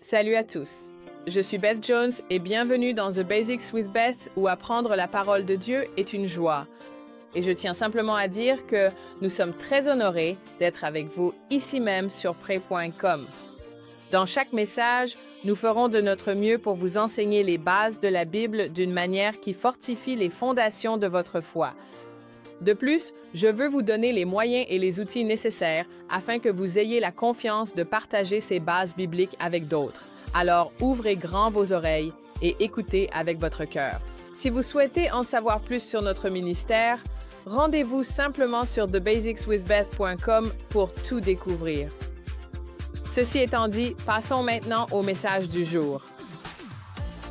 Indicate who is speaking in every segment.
Speaker 1: Salut à tous, je suis Beth Jones et bienvenue dans The Basics with Beth où apprendre la parole de Dieu est une joie. Et je tiens simplement à dire que nous sommes très honorés d'être avec vous ici même sur pray.com. Dans chaque message, nous ferons de notre mieux pour vous enseigner les bases de la Bible d'une manière qui fortifie les fondations de votre foi. De plus, je veux vous donner les moyens et les outils nécessaires afin que vous ayez la confiance de partager ces bases bibliques avec d'autres. Alors, ouvrez grand vos oreilles et écoutez avec votre cœur. Si vous souhaitez en savoir plus sur notre ministère, rendez-vous simplement sur thebasicswithbeth.com pour tout découvrir. Ceci étant dit, passons maintenant au message du jour.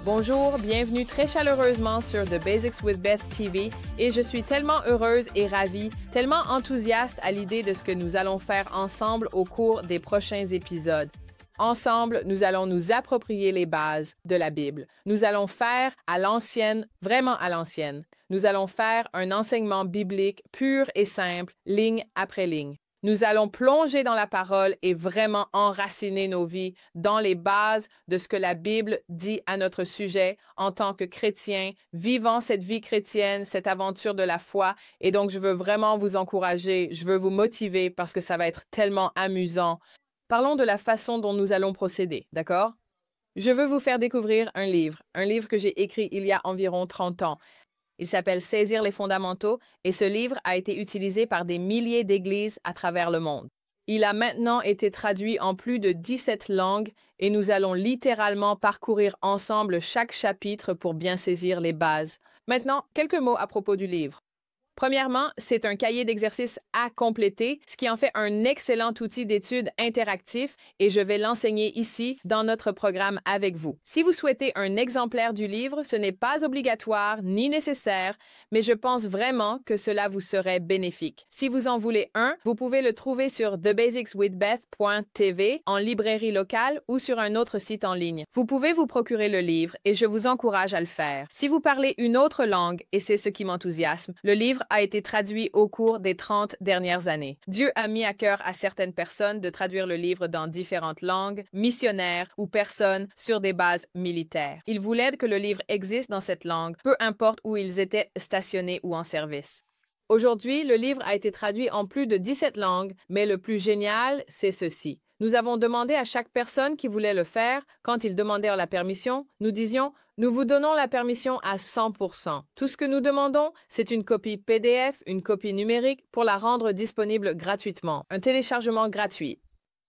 Speaker 1: Bonjour, bienvenue très chaleureusement sur The Basics with Beth TV et je suis tellement heureuse et ravie, tellement enthousiaste à l'idée de ce que nous allons faire ensemble au cours des prochains épisodes. Ensemble, nous allons nous approprier les bases de la Bible. Nous allons faire à l'ancienne, vraiment à l'ancienne. Nous allons faire un enseignement biblique pur et simple, ligne après ligne. Nous allons plonger dans la parole et vraiment enraciner nos vies dans les bases de ce que la Bible dit à notre sujet en tant que chrétiens, vivant cette vie chrétienne, cette aventure de la foi. Et donc, je veux vraiment vous encourager, je veux vous motiver parce que ça va être tellement amusant. Parlons de la façon dont nous allons procéder, d'accord? Je veux vous faire découvrir un livre que j'ai écrit il y a environ 30 ans. Il s'appelle « Saisir les fondamentaux » et ce livre a été utilisé par des milliers d'églises à travers le monde. Il a maintenant été traduit en plus de 17 langues et nous allons littéralement parcourir ensemble chaque chapitre pour bien saisir les bases. Maintenant, quelques mots à propos du livre. Premièrement, c'est un cahier d'exercices à compléter, ce qui en fait un excellent outil d'étude interactif et je vais l'enseigner ici dans notre programme avec vous. Si vous souhaitez un exemplaire du livre, ce n'est pas obligatoire ni nécessaire, mais je pense vraiment que cela vous serait bénéfique. Si vous en voulez un, vous pouvez le trouver sur thebasicswithbeth.tv en librairie locale ou sur un autre site en ligne. Vous pouvez vous procurer le livre et je vous encourage à le faire. Si vous parlez une autre langue, et c'est ce qui m'enthousiasme, le livre a été traduit au cours des 30 dernières années. Dieu a mis à cœur à certaines personnes de traduire le livre dans différentes langues, missionnaires ou personnes sur des bases militaires. Il voulait que le livre existe dans cette langue, peu importe où ils étaient stationnés ou en service. Aujourd'hui, le livre a été traduit en plus de 17 langues, mais le plus génial, c'est ceci. Nous avons demandé à chaque personne qui voulait le faire, quand ils demandèrent la permission, nous disions « Nous vous donnons la permission à 100%. Tout ce que nous demandons, c'est une copie PDF, une copie numérique pour la rendre disponible gratuitement, un téléchargement gratuit.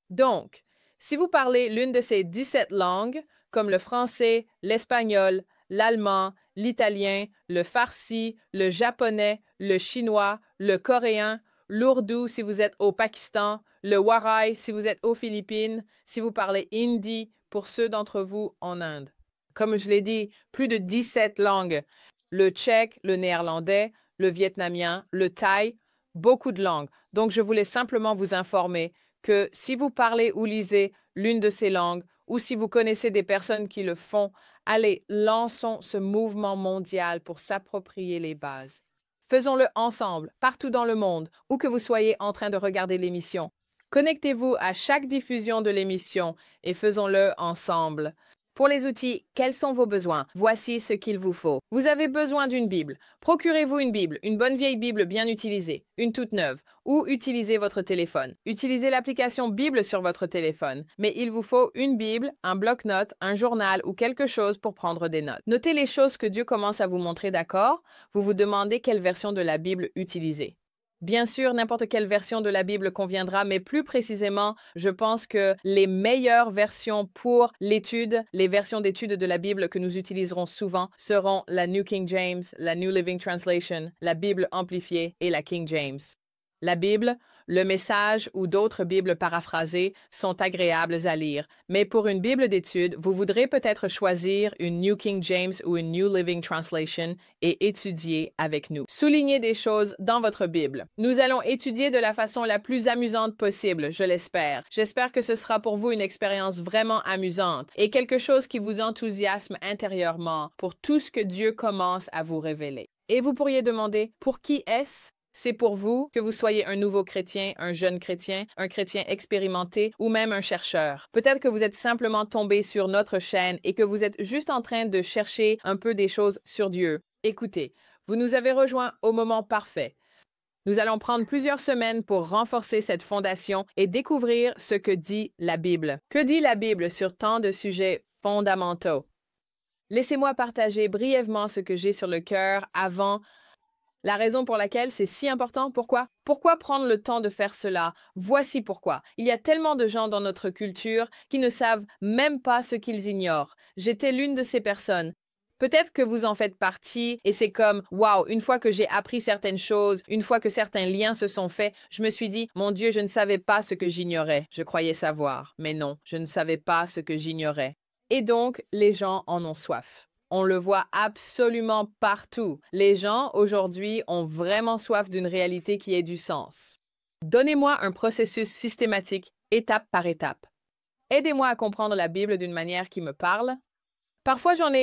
Speaker 1: Donc, si vous parlez l'une de ces 17 langues, comme le français, l'espagnol, l'allemand, l'italien, le farsi, le japonais, le chinois, le coréen, l'ourdou si vous êtes au Pakistan, le waray si vous êtes aux Philippines, si vous parlez hindi pour ceux d'entre vous en Inde. Comme je l'ai dit, plus de 17 langues. Le tchèque, le néerlandais, le vietnamien, le thaï, beaucoup de langues. Donc, je voulais simplement vous informer que si vous parlez ou lisez l'une de ces langues, ou si vous connaissez des personnes qui le font, allez, lançons ce mouvement mondial pour s'approprier les bases. Faisons-le ensemble, partout dans le monde, où que vous soyez en train de regarder l'émission. Connectez-vous à chaque diffusion de l'émission et faisons-le ensemble. Pour les outils, quels sont vos besoins? Voici ce qu'il vous faut. Vous avez besoin d'une Bible. Procurez-vous une bonne vieille Bible bien utilisée, une toute neuve, ou utilisez votre téléphone. Utilisez l'application Bible sur votre téléphone, mais il vous faut une Bible, un bloc-notes, un journal ou quelque chose pour prendre des notes. Notez les choses que Dieu commence à vous montrer, d'accord? Vous vous demandez quelle version de la Bible utiliser. Bien sûr, n'importe quelle version de la Bible conviendra, mais plus précisément, je pense que les meilleures versions pour l'étude, les versions d'étude de la Bible que nous utiliserons souvent seront la New King James, la New Living Translation, la Bible amplifiée et la King James. La Bible, le Message ou d'autres Bibles paraphrasées sont agréables à lire, mais pour une Bible d'étude, vous voudrez peut-être choisir une New King James ou une New Living Translation et étudier avec nous. Soulignez des choses dans votre Bible. Nous allons étudier de la façon la plus amusante possible, je l'espère. J'espère que ce sera pour vous une expérience vraiment amusante et quelque chose qui vous enthousiasme intérieurement pour tout ce que Dieu commence à vous révéler. Et vous pourriez demander, pour qui est-ce? C'est pour vous, que vous soyez un nouveau chrétien, un jeune chrétien, un chrétien expérimenté ou même un chercheur. Peut-être que vous êtes simplement tombé sur notre chaîne et que vous êtes juste en train de chercher un peu des choses sur Dieu. Écoutez, vous nous avez rejoints au moment parfait. Nous allons prendre plusieurs semaines pour renforcer cette fondation et découvrir ce que dit la Bible. Que dit la Bible sur tant de sujets fondamentaux? Laissez-moi partager brièvement ce que j'ai sur le cœur avant la raison pour laquelle c'est si important. Pourquoi? Pourquoi prendre le temps de faire cela? Voici pourquoi. Il y a tellement de gens dans notre culture qui ne savent même pas ce qu'ils ignorent. J'étais l'une de ces personnes. Peut-être que vous en faites partie et c'est comme « Wow, une fois que j'ai appris certaines choses, une fois que certains liens se sont faits, je me suis dit « Mon Dieu, je ne savais pas ce que j'ignorais. Je croyais savoir. Mais non, je ne savais pas ce que j'ignorais. » Et donc, les gens en ont soif. On le voit absolument partout. Les gens, aujourd'hui, ont vraiment soif d'une réalité qui ait du sens. Donnez-moi un processus systématique, étape par étape. Aidez-moi à comprendre la Bible d'une manière qui me parle. Parfois, j'en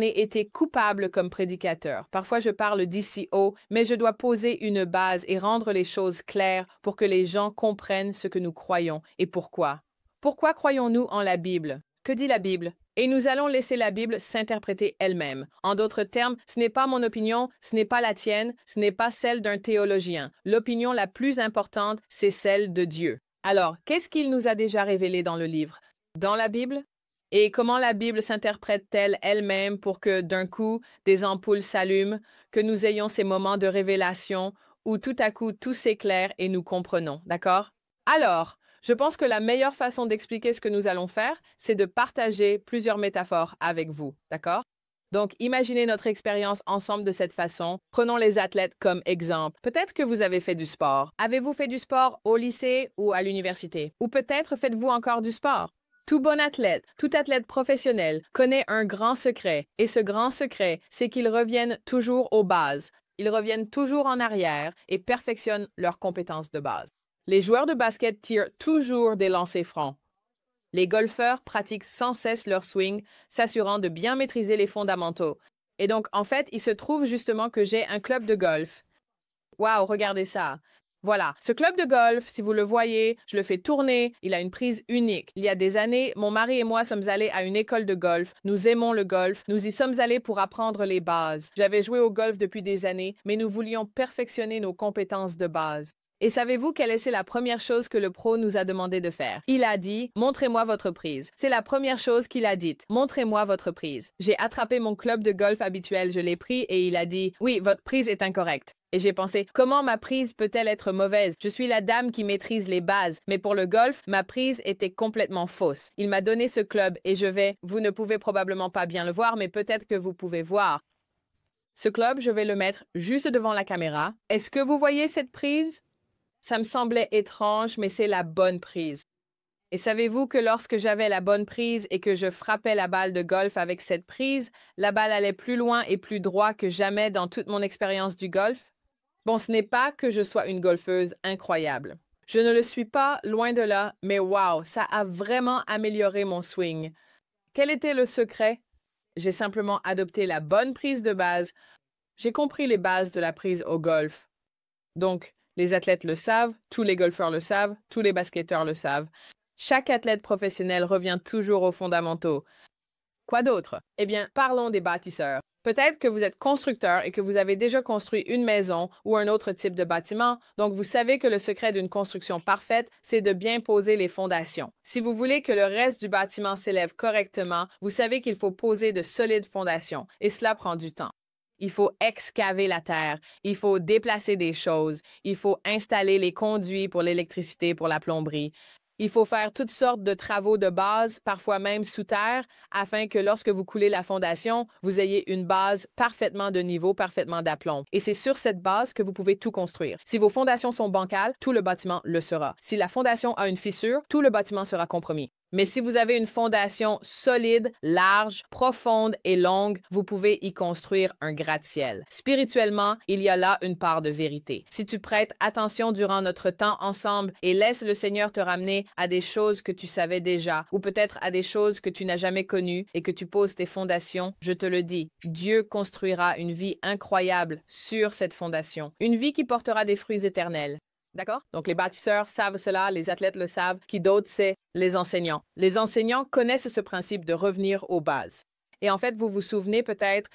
Speaker 1: ai été coupable comme prédicateur. Parfois, je parle d'ici haut, mais je dois poser une base et rendre les choses claires pour que les gens comprennent ce que nous croyons et pourquoi. Pourquoi croyons-nous en la Bible? Que dit la Bible? Et nous allons laisser la Bible s'interpréter elle-même. En d'autres termes, ce n'est pas mon opinion, ce n'est pas la tienne, ce n'est pas celle d'un théologien. L'opinion la plus importante, c'est celle de Dieu. Alors, qu'est-ce qu'il nous a déjà révélé dans le livre? Dans la Bible? Et comment la Bible s'interprète-t-elle elle-même pour que, d'un coup, des ampoules s'allument, que nous ayons ces moments de révélation où tout à coup tout s'éclaire et nous comprenons, d'accord? Alors, je pense que la meilleure façon d'expliquer ce que nous allons faire, c'est de partager plusieurs métaphores avec vous, d'accord? Donc, imaginez notre expérience ensemble de cette façon. Prenons les athlètes comme exemple. Peut-être que vous avez fait du sport. Avez-vous fait du sport au lycée ou à l'université? Ou peut-être faites-vous encore du sport? Tout bon athlète, tout athlète professionnel connaît un grand secret. Et ce grand secret, c'est qu'ils reviennent toujours aux bases. Ils reviennent toujours en arrière et perfectionnent leurs compétences de base. Les joueurs de basket tirent toujours des lancers francs. Les golfeurs pratiquent sans cesse leur swing, s'assurant de bien maîtriser les fondamentaux. Et donc, en fait, il se trouve justement que j'ai un club de golf. Waouh, regardez ça! Voilà, ce club de golf, si vous le voyez, je le fais tourner, il a une prise unique. Il y a des années, mon mari et moi sommes allés à une école de golf. Nous aimons le golf, nous y sommes allés pour apprendre les bases. J'avais joué au golf depuis des années, mais nous voulions perfectionner nos compétences de base. Et savez-vous quelle est la première chose que le pro nous a demandé de faire? Il a dit « Montrez-moi votre prise ». C'est la première chose qu'il a dite. « Montrez-moi votre prise ». J'ai attrapé mon club de golf habituel, je l'ai pris et il a dit « Oui, votre prise est incorrecte ». Et j'ai pensé « Comment ma prise peut-elle être mauvaise? Je suis la dame qui maîtrise les bases. » Mais pour le golf, ma prise était complètement fausse. Il m'a donné ce club et vous ne pouvez probablement pas bien le voir, mais peut-être que vous pouvez voir. Ce club, je vais le mettre juste devant la caméra. Est-ce que vous voyez cette prise? Ça me semblait étrange, mais c'est la bonne prise. Et savez-vous que lorsque j'avais la bonne prise et que je frappais la balle de golf avec cette prise, la balle allait plus loin et plus droit que jamais dans toute mon expérience du golf? Bon, ce n'est pas que je sois une golfeuse incroyable. Je ne le suis pas, loin de là, mais wow, ça a vraiment amélioré mon swing. Quel était le secret? J'ai simplement adopté la bonne prise de base. J'ai compris les bases de la prise au golf. Donc, les athlètes le savent, tous les golfeurs le savent, tous les basketteurs le savent. Chaque athlète professionnel revient toujours aux fondamentaux. Quoi d'autre? Eh bien, parlons des bâtisseurs. Peut-être que vous êtes constructeur et que vous avez déjà construit une maison ou un autre type de bâtiment, donc vous savez que le secret d'une construction parfaite, c'est de bien poser les fondations. Si vous voulez que le reste du bâtiment s'élève correctement, vous savez qu'il faut poser de solides fondations, et cela prend du temps. Il faut excaver la terre, il faut déplacer des choses, il faut installer les conduits pour l'électricité, pour la plomberie. Il faut faire toutes sortes de travaux de base, parfois même sous terre, afin que lorsque vous coulez la fondation, vous ayez une base parfaitement de niveau, parfaitement d'aplomb. Et c'est sur cette base que vous pouvez tout construire. Si vos fondations sont bancales, tout le bâtiment le sera. Si la fondation a une fissure, tout le bâtiment sera compromis. Mais si vous avez une fondation solide, large, profonde et longue, vous pouvez y construire un gratte-ciel. Spirituellement, il y a là une part de vérité. Si tu prêtes attention durant notre temps ensemble et laisses le Seigneur te ramener à des choses que tu savais déjà, ou peut-être à des choses que tu n'as jamais connues et que tu poses tes fondations, je te le dis, Dieu construira une vie incroyable sur cette fondation. Une vie qui portera des fruits éternels. D'accord? Donc, les bâtisseurs savent cela, les athlètes le savent. Qui d'autre, c'est les enseignants. Les enseignants connaissent ce principe de revenir aux bases. Et en fait, vous vous souvenez peut-être,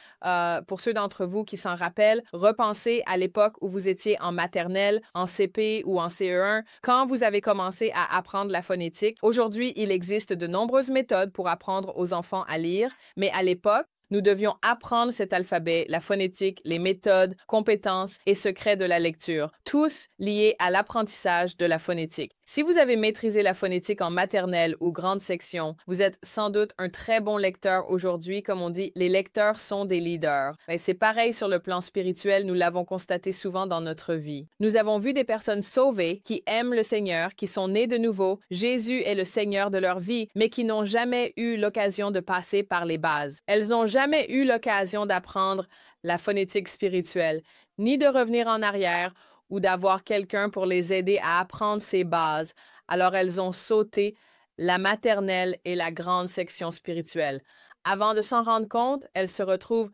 Speaker 1: pour ceux d'entre vous qui s'en rappellent, repensez à l'époque où vous étiez en maternelle, en CP ou en CE1, quand vous avez commencé à apprendre la phonétique. Aujourd'hui, il existe de nombreuses méthodes pour apprendre aux enfants à lire, mais à l'époque, nous devions apprendre cet alphabet, la phonétique, les méthodes, compétences et secrets de la lecture, tous liés à l'apprentissage de la phonétique. Si vous avez maîtrisé la phonétique en maternelle ou grande section, vous êtes sans doute un très bon lecteur aujourd'hui. Comme on dit, les lecteurs sont des leaders. Mais c'est pareil sur le plan spirituel, nous l'avons constaté souvent dans notre vie. Nous avons vu des personnes sauvées qui aiment le Seigneur, qui sont nées de nouveau. Jésus est le Seigneur de leur vie, mais qui n'ont jamais eu l'occasion de passer par les bases. Elles n'ont jamais eu l'occasion d'apprendre la phonétique spirituelle, ni de revenir en arrière ou d'avoir quelqu'un pour les aider à apprendre ces bases. Alors elles ont sauté la maternelle et la grande section spirituelle. Avant de s'en rendre compte, elles se retrouvent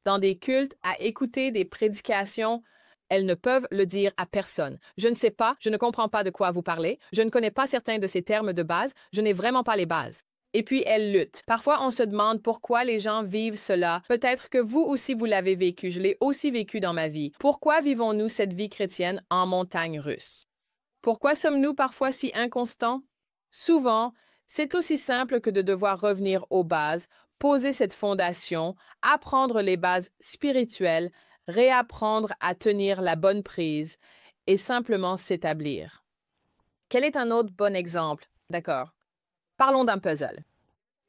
Speaker 1: dans des cultes à écouter des prédications. Elles ne peuvent le dire à personne. Je ne sais pas, je ne comprends pas de quoi vous parlez, je ne connais pas certains de ces termes de base, je n'ai vraiment pas les bases. Et puis, elles luttent. Parfois, on se demande pourquoi les gens vivent cela. Peut-être que vous aussi, vous l'avez vécu. Je l'ai aussi vécu dans ma vie. Pourquoi vivons-nous cette vie chrétienne en montagne russe? Pourquoi sommes-nous parfois si inconstants? Souvent, c'est aussi simple que de devoir revenir aux bases, poser cette fondation, apprendre les bases spirituelles, réapprendre à tenir la bonne prise et simplement s'établir. Quel est un autre bon exemple? D'accord. Parlons d'un puzzle.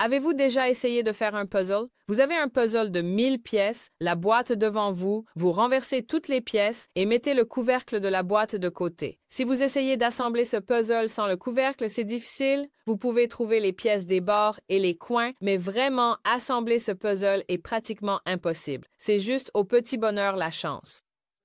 Speaker 1: Avez-vous déjà essayé de faire un puzzle? Vous avez un puzzle de 1000 pièces, la boîte devant vous, vous renversez toutes les pièces et mettez le couvercle de la boîte de côté. Si vous essayez d'assembler ce puzzle sans le couvercle, c'est difficile. Vous pouvez trouver les pièces des bords et les coins, mais vraiment, assembler ce puzzle est pratiquement impossible. C'est juste au petit bonheur la chance.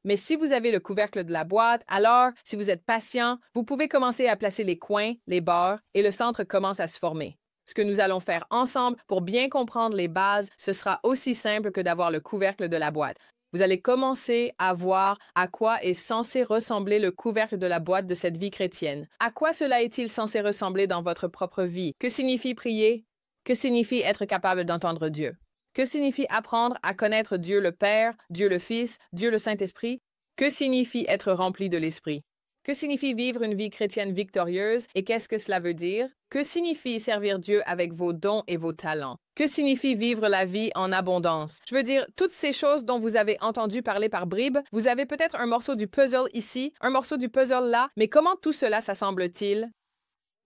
Speaker 1: Mais si vous avez le couvercle de la boîte, alors, si vous êtes patient, vous pouvez commencer à placer les coins, les bords, et le centre commence à se former. Ce que nous allons faire ensemble pour bien comprendre les bases, ce sera aussi simple que d'avoir le couvercle de la boîte. Vous allez commencer à voir à quoi est censé ressembler le couvercle de la boîte de cette vie chrétienne. À quoi cela est-il censé ressembler dans votre propre vie? Que signifie prier? Que signifie être capable d'entendre Dieu? Que signifie apprendre à connaître Dieu le Père, Dieu le Fils, Dieu le Saint-Esprit? Que signifie être rempli de l'Esprit? Que signifie vivre une vie chrétienne victorieuse et qu'est-ce que cela veut dire? Que signifie servir Dieu avec vos dons et vos talents? Que signifie vivre la vie en abondance? Je veux dire, toutes ces choses dont vous avez entendu parler par bribes, vous avez peut-être un morceau du puzzle ici, un morceau du puzzle là, mais comment tout cela s'assemble-t-il?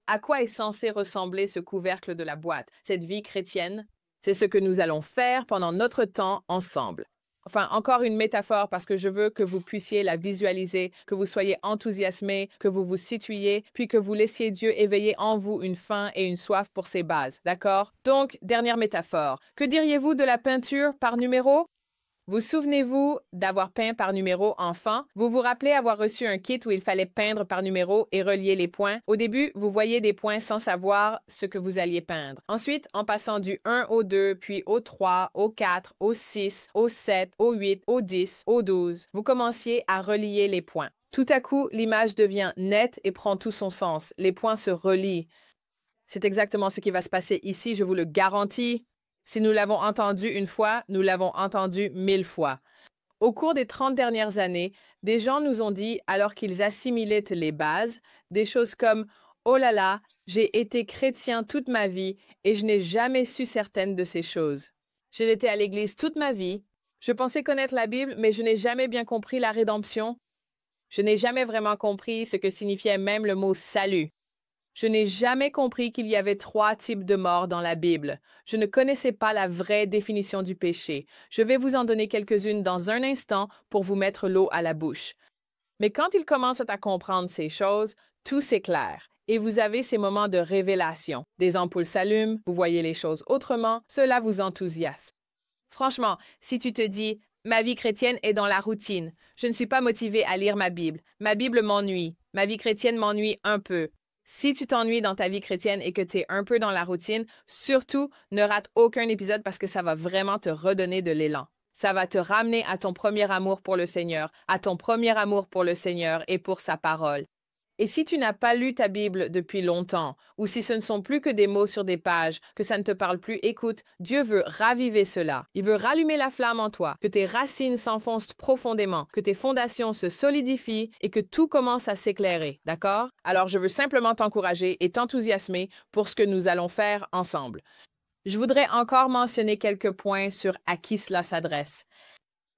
Speaker 1: À quoi est censé ressembler ce couvercle de la boîte, cette vie chrétienne? C'est ce que nous allons faire pendant notre temps ensemble. Enfin, encore une métaphore parce que je veux que vous puissiez la visualiser, que vous soyez enthousiasmés, que vous vous situiez, puis que vous laissiez Dieu éveiller en vous une faim et une soif pour ses bases, d'accord? Donc, dernière métaphore. Que diriez-vous de la peinture par numéro? Vous souvenez-vous d'avoir peint par numéro enfant? Vous vous rappelez avoir reçu un kit où il fallait peindre par numéro et relier les points? Au début, vous voyez des points sans savoir ce que vous alliez peindre. Ensuite, en passant du 1 au 2, puis au 3, au 4, au 6, au 7, au 8, au 10, au 12, vous commenciez à relier les points. Tout à coup, l'image devient nette et prend tout son sens. Les points se relient. C'est exactement ce qui va se passer ici, je vous le garantis. Si nous l'avons entendu une fois, nous l'avons entendu 1000 fois. Au cours des 30 dernières années, des gens nous ont dit, alors qu'ils assimilaient les bases, des choses comme « Oh là là, j'ai été chrétien toute ma vie et je n'ai jamais su certaines de ces choses. J'ai été à l'église toute ma vie, je pensais connaître la Bible, mais je n'ai jamais bien compris la rédemption. Je n'ai jamais vraiment compris ce que signifiait même le mot « salut ». Je n'ai jamais compris qu'il y avait 3 types de morts dans la Bible. Je ne connaissais pas la vraie définition du péché. Je vais vous en donner quelques-unes dans un instant pour vous mettre l'eau à la bouche. Mais quand ils commencent à comprendre ces choses, tout s'éclaire. et vous avez ces moments de révélation. Des ampoules s'allument, vous voyez les choses autrement, cela vous enthousiasme. Franchement, si tu te dis « Ma vie chrétienne est dans la routine, je ne suis pas motivé à lire ma Bible m'ennuie, ma vie chrétienne m'ennuie un peu ». Si tu t'ennuies dans ta vie chrétienne et que tu es un peu dans la routine, surtout ne rate aucun épisode parce que ça va vraiment te redonner de l'élan. Ça va te ramener à ton premier amour pour le Seigneur, à ton premier amour pour le Seigneur et pour sa parole. Et si tu n'as pas lu ta Bible depuis longtemps, ou si ce ne sont plus que des mots sur des pages, que ça ne te parle plus, écoute, Dieu veut raviver cela. Il veut rallumer la flamme en toi, que tes racines s'enfoncent profondément, que tes fondations se solidifient et que tout commence à s'éclairer, d'accord? Alors je veux simplement t'encourager et t'enthousiasmer pour ce que nous allons faire ensemble. Je voudrais encore mentionner quelques points sur à qui cela s'adresse.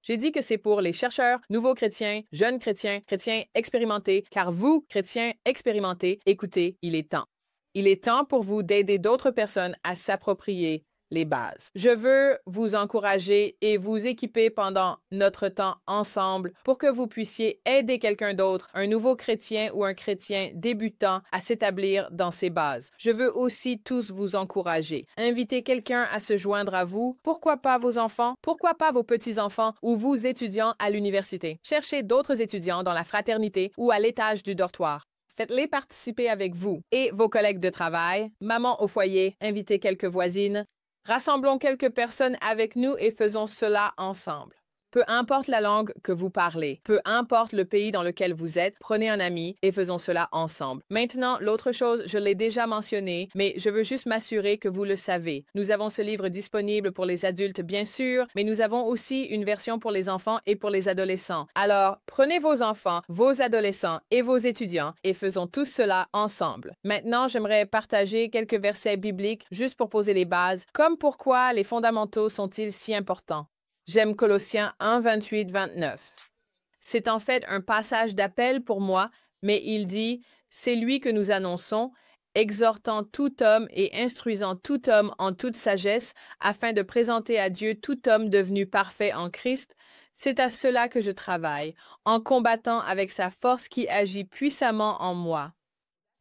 Speaker 1: J'ai dit que c'est pour les chercheurs, nouveaux chrétiens, jeunes chrétiens, chrétiens expérimentés, car vous, chrétiens expérimentés, écoutez, il est temps. Il est temps pour vous d'aider d'autres personnes à s'approprier les bases. Je veux vous encourager et vous équiper pendant notre temps ensemble pour que vous puissiez aider quelqu'un d'autre, un nouveau chrétien ou un chrétien débutant, à s'établir dans ces bases. Je veux aussi tous vous encourager. Invitez quelqu'un à se joindre à vous. Pourquoi pas vos enfants? Pourquoi pas vos petits-enfants ou vous étudiants à l'université? Cherchez d'autres étudiants dans la fraternité ou à l'étage du dortoir. Faites-les participer avec vous et vos collègues de travail. Maman au foyer, invitez quelques voisines. Rassemblons quelques personnes avec nous et faisons cela ensemble. Peu importe la langue que vous parlez, peu importe le pays dans lequel vous êtes, prenez un ami et faisons cela ensemble. Maintenant, l'autre chose, je l'ai déjà mentionné, mais je veux juste m'assurer que vous le savez. Nous avons ce livre disponible pour les adultes, bien sûr, mais nous avons aussi une version pour les enfants et pour les adolescents. Alors, prenez vos enfants, vos adolescents et vos étudiants et faisons tout cela ensemble. Maintenant, j'aimerais partager quelques versets bibliques juste pour poser les bases, comme pourquoi les fondamentaux sont-ils si importants. J'aime Colossiens 1, 28, 29. C'est en fait un passage d'appel pour moi, mais il dit « C'est lui que nous annonçons, exhortant tout homme et instruisant tout homme en toute sagesse, afin de présenter à Dieu tout homme devenu parfait en Christ. C'est à cela que je travaille, en combattant avec sa force qui agit puissamment en moi. »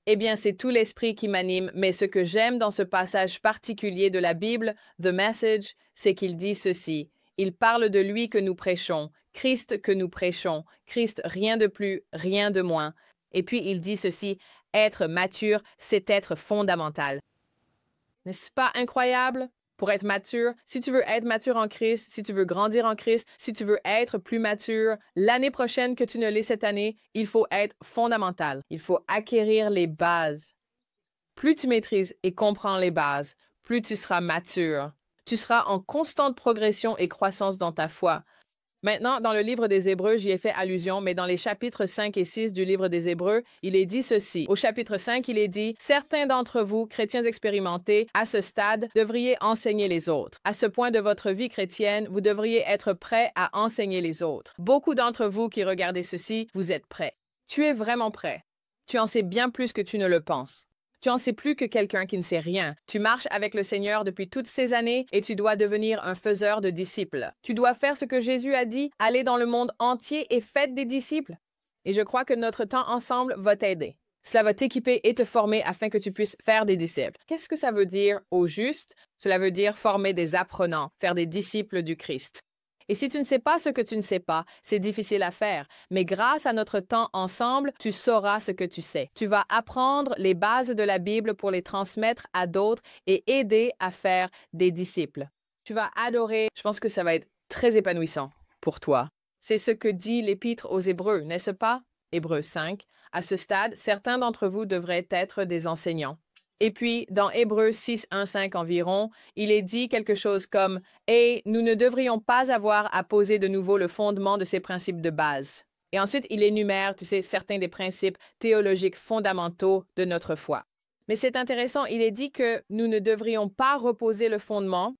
Speaker 1: Eh bien, c'est tout l'esprit qui m'anime, mais ce que j'aime dans ce passage particulier de la Bible, The Message, c'est qu'il dit ceci. Il parle de lui que nous prêchons, Christ que nous prêchons, Christ rien de plus, rien de moins. Et puis il dit ceci, être mature, c'est être fondamental. N'est-ce pas incroyable? Pour être mature, si tu veux être mature en Christ, si tu veux grandir en Christ, si tu veux être plus mature, l'année prochaine que tu ne l'es cette année, il faut être fondamental. Il faut acquérir les bases. Plus tu maîtrises et comprends les bases, plus tu seras mature. Tu seras en constante progression et croissance dans ta foi. Maintenant, dans le livre des Hébreux, j'y ai fait allusion, mais dans les chapitres 5 et 6 du livre des Hébreux, il est dit ceci. Au chapitre 5, il est dit « Certains d'entre vous, chrétiens expérimentés, à ce stade, devriez enseigner les autres. À ce point de votre vie chrétienne, vous devriez être prêts à enseigner les autres. Beaucoup d'entre vous qui regardez ceci, vous êtes prêts. Tu es vraiment prêt. Tu en sais bien plus que tu ne le penses. Tu en sais plus que quelqu'un qui ne sait rien. Tu marches avec le Seigneur depuis toutes ces années et tu dois devenir un faiseur de disciples. Tu dois faire ce que Jésus a dit, allez dans le monde entier et faites des disciples. Et je crois que notre temps ensemble va t'aider. Cela va t'équiper et te former afin que tu puisses faire des disciples. Qu'est-ce que ça veut dire au juste? Cela veut dire former des apprenants, faire des disciples du Christ. Et si tu ne sais pas ce que tu ne sais pas, c'est difficile à faire. Mais grâce à notre temps ensemble, tu sauras ce que tu sais. Tu vas apprendre les bases de la Bible pour les transmettre à d'autres et aider à faire des disciples. Tu vas adorer. Je pense que ça va être très épanouissant pour toi. C'est ce que dit l'Épître aux Hébreux, n'est-ce pas? Hébreux 5. À ce stade, certains d'entre vous devraient être des enseignants. Et puis, dans Hébreux 6, 1, 5 environ, il est dit quelque chose comme « Et nous ne devrions pas avoir à poser de nouveau le fondement de ces principes de base. » Et ensuite, il énumère, certains des principes théologiques fondamentaux de notre foi. Mais c'est intéressant, il est dit que nous ne devrions pas reposer le fondement.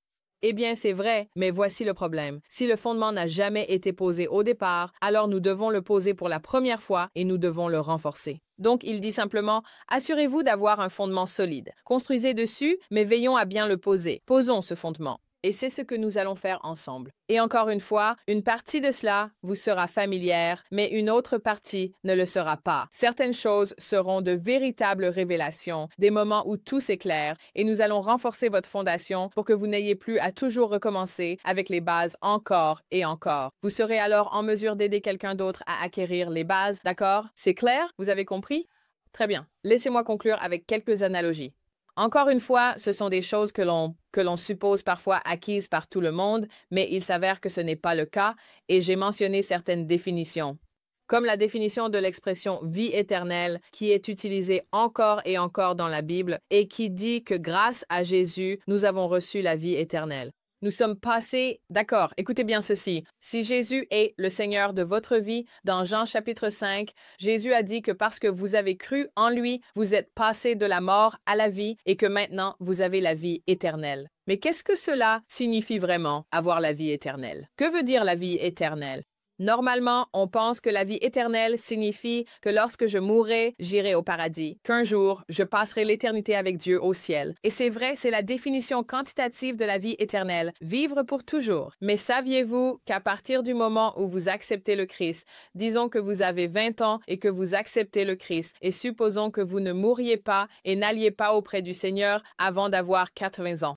Speaker 1: Eh bien, c'est vrai, mais voici le problème. Si le fondement n'a jamais été posé au départ, alors nous devons le poser pour la première fois et nous devons le renforcer. Donc, il dit simplement, assurez-vous d'avoir un fondement solide. Construisez dessus, mais veillons à bien le poser. Posons ce fondement. Et c'est ce que nous allons faire ensemble. Et encore une fois, une partie de cela vous sera familière, mais une autre partie ne le sera pas. Certaines choses seront de véritables révélations, des moments où tout s'éclaire, et nous allons renforcer votre fondation pour que vous n'ayez plus à toujours recommencer avec les bases encore et encore. Vous serez alors en mesure d'aider quelqu'un d'autre à acquérir les bases, d'accord? C'est clair? Vous avez compris? Très bien. Laissez-moi conclure avec quelques analogies. Encore une fois, ce sont des choses que l'on suppose parfois acquises par tout le monde, mais il s'avère que ce n'est pas le cas, et j'ai mentionné certaines définitions. Comme la définition de l'expression vie éternelle qui est utilisée encore et encore dans la Bible et qui dit que grâce à Jésus, nous avons reçu la vie éternelle. Nous sommes passés, d'accord, écoutez bien ceci. Si Jésus est le Seigneur de votre vie, dans Jean chapitre 5, Jésus a dit que parce que vous avez cru en lui, vous êtes passés de la mort à la vie et que maintenant vous avez la vie éternelle. Mais qu'est-ce que cela signifie vraiment, avoir la vie éternelle? Que veut dire la vie éternelle? Normalement, on pense que la vie éternelle signifie que lorsque je mourrai, j'irai au paradis, qu'un jour, je passerai l'éternité avec Dieu au ciel. Et c'est vrai, c'est la définition quantitative de la vie éternelle, vivre pour toujours. Mais saviez-vous qu'à partir du moment où vous acceptez le Christ, disons que vous avez 20 ans et que vous acceptez le Christ, et supposons que vous ne mourriez pas et n'alliez pas auprès du Seigneur avant d'avoir 80 ans.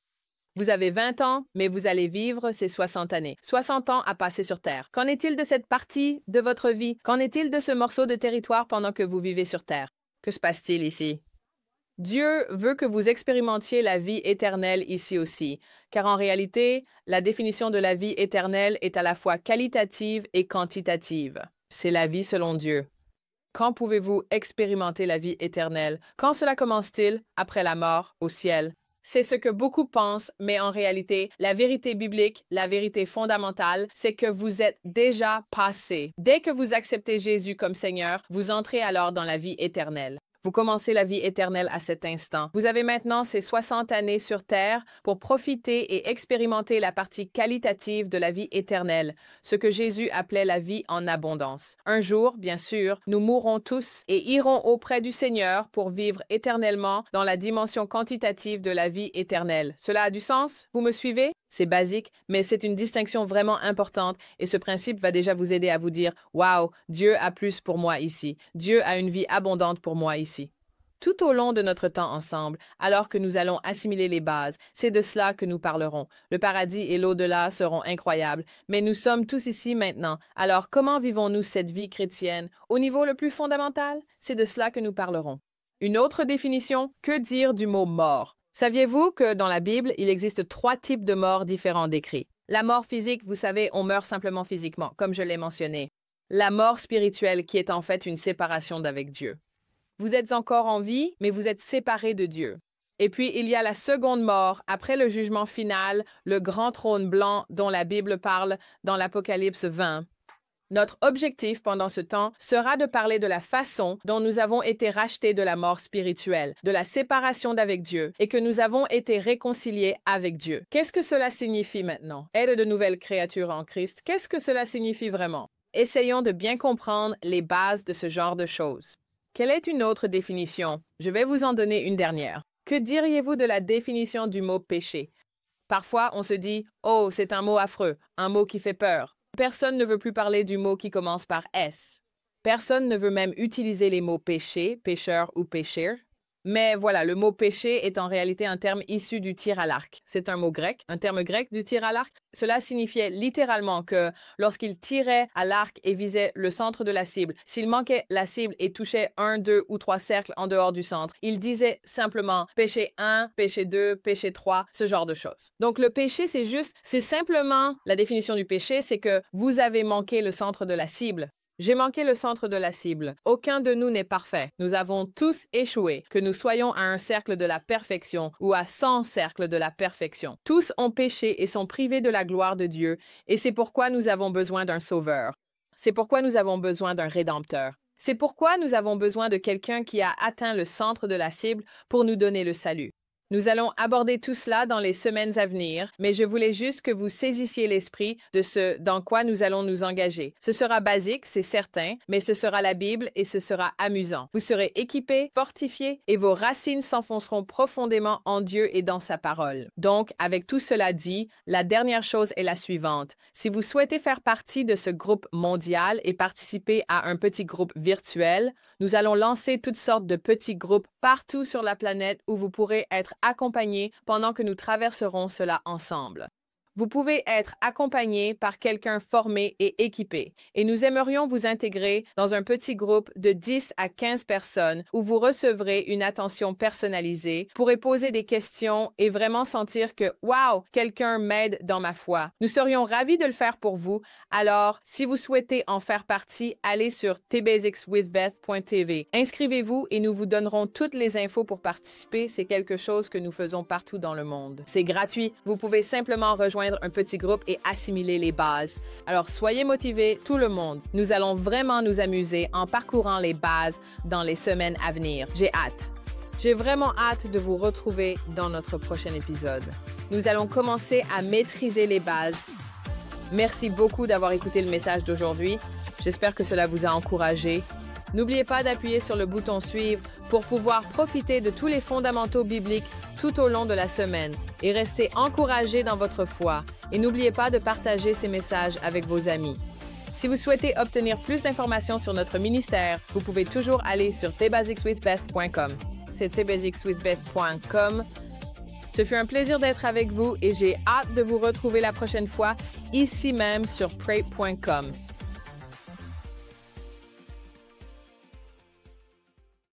Speaker 1: Vous avez 20 ans, mais vous allez vivre ces 60 années. 60 ans à passer sur Terre. Qu'en est-il de cette partie de votre vie? Qu'en est-il de ce morceau de territoire pendant que vous vivez sur Terre? Que se passe-t-il ici? Dieu veut que vous expérimentiez la vie éternelle ici aussi, car en réalité, la définition de la vie éternelle est à la fois qualitative et quantitative. C'est la vie selon Dieu. Quand pouvez-vous expérimenter la vie éternelle? Quand cela commence-t-il? Après la mort, au ciel? C'est ce que beaucoup pensent, mais en réalité, la vérité biblique, la vérité fondamentale, c'est que vous êtes déjà passé. Dès que vous acceptez Jésus comme Seigneur, vous entrez alors dans la vie éternelle. Vous commencez la vie éternelle à cet instant. Vous avez maintenant ces 60 années sur Terre pour profiter et expérimenter la partie qualitative de la vie éternelle, ce que Jésus appelait la vie en abondance. Un jour, bien sûr, nous mourrons tous et irons auprès du Seigneur pour vivre éternellement dans la dimension quantitative de la vie éternelle. Cela a du sens? Vous me suivez? C'est basique, mais c'est une distinction vraiment importante et ce principe va déjà vous aider à vous dire « Wow, Dieu a plus pour moi ici. Dieu a une vie abondante pour moi ici. » Tout au long de notre temps ensemble, alors que nous allons assimiler les bases, c'est de cela que nous parlerons. Le paradis et l'au-delà seront incroyables, mais nous sommes tous ici maintenant. Alors comment vivons-nous cette vie chrétienne? Au niveau le plus fondamental, c'est de cela que nous parlerons. Une autre définition, que dire du mot « mort » ? Saviez-vous que dans la Bible, il existe 3 types de morts différents décrits? La mort physique, vous savez, on meurt simplement physiquement, comme je l'ai mentionné. La mort spirituelle, qui est en fait une séparation d'avec Dieu. Vous êtes encore en vie, mais vous êtes séparés de Dieu. Et puis, il y a la seconde mort, après le jugement final, le grand trône blanc dont la Bible parle dans l'Apocalypse 20. Notre objectif pendant ce temps sera de parler de la façon dont nous avons été rachetés de la mort spirituelle, de la séparation d'avec Dieu et que nous avons été réconciliés avec Dieu. Qu'est-ce que cela signifie maintenant? Être de nouvelles créatures en Christ, qu'est-ce que cela signifie vraiment? Essayons de bien comprendre les bases de ce genre de choses. Quelle est une autre définition? Je vais vous en donner une dernière. Que diriez-vous de la définition du mot péché? Parfois, on se dit « Oh, c'est un mot affreux, un mot qui fait peur ». Personne ne veut plus parler du mot qui commence par S. Personne ne veut même utiliser les mots péché, pécheur ou péchir. Mais voilà, le mot péché est en réalité un terme issu du tir à l'arc. C'est un mot grec, un terme grec du tir à l'arc. Cela signifiait littéralement que lorsqu'il tirait à l'arc et visait le centre de la cible, s'il manquait la cible et touchait 1, 2 ou 3 cercles en dehors du centre, il disait simplement péché 1, péché 2, péché 3, ce genre de choses. Donc le péché, c'est simplement, la définition du péché, c'est que vous avez manqué le centre de la cible. J'ai manqué le centre de la cible. Aucun de nous n'est parfait. Nous avons tous échoué, que nous soyons à un cercle de la perfection ou à 100 cercles de la perfection. Tous ont péché et sont privés de la gloire de Dieu, et c'est pourquoi nous avons besoin d'un sauveur. C'est pourquoi nous avons besoin d'un rédempteur. C'est pourquoi nous avons besoin de quelqu'un qui a atteint le centre de la cible pour nous donner le salut. Nous allons aborder tout cela dans les semaines à venir, mais je voulais juste que vous saisissiez l'esprit de ce dans quoi nous allons nous engager. Ce sera basique, c'est certain, mais ce sera la Bible et ce sera amusant. Vous serez équipés, fortifiés et vos racines s'enfonceront profondément en Dieu et dans sa parole. Donc, avec tout cela dit, la dernière chose est la suivante. Si vous souhaitez faire partie de ce groupe mondial et participer à un petit groupe virtuel, nous allons lancer toutes sortes de petits groupes partout sur la planète où vous pourrez être accompagnés pendant que nous traverserons cela ensemble. Vous pouvez être accompagné par quelqu'un formé et équipé, et nous aimerions vous intégrer dans un petit groupe de 10 à 15 personnes où vous recevrez une attention personnalisée, pourrez poser des questions et vraiment sentir que « Wow, quelqu'un m'aide dans ma foi ». Nous serions ravis de le faire pour vous, alors si vous souhaitez en faire partie, allez sur tbasicswithbeth.tv. Inscrivez-vous et nous vous donnerons toutes les infos pour participer, c'est quelque chose que nous faisons partout dans le monde. C'est gratuit, vous pouvez simplement rejoindre un petit groupe et assimiler les bases. Alors soyez motivés, tout le monde. Nous allons vraiment nous amuser en parcourant les bases dans les semaines à venir. J'ai hâte. J'ai vraiment hâte de vous retrouver dans notre prochain épisode. Nous allons commencer à maîtriser les bases. Merci beaucoup d'avoir écouté le message d'aujourd'hui. J'espère que cela vous a encouragé. N'oubliez pas d'appuyer sur le bouton suivre pour pouvoir profiter de tous les fondamentaux bibliques tout au long de la semaine et rester encouragé dans votre foi. Et n'oubliez pas de partager ces messages avec vos amis. Si vous souhaitez obtenir plus d'informations sur notre ministère, vous pouvez toujours aller sur tbasicswithbeth.com. C'est tbasicswithbeth.com. Ce fut un plaisir d'être avec vous et j'ai hâte de vous retrouver la prochaine fois ici même sur pray.com.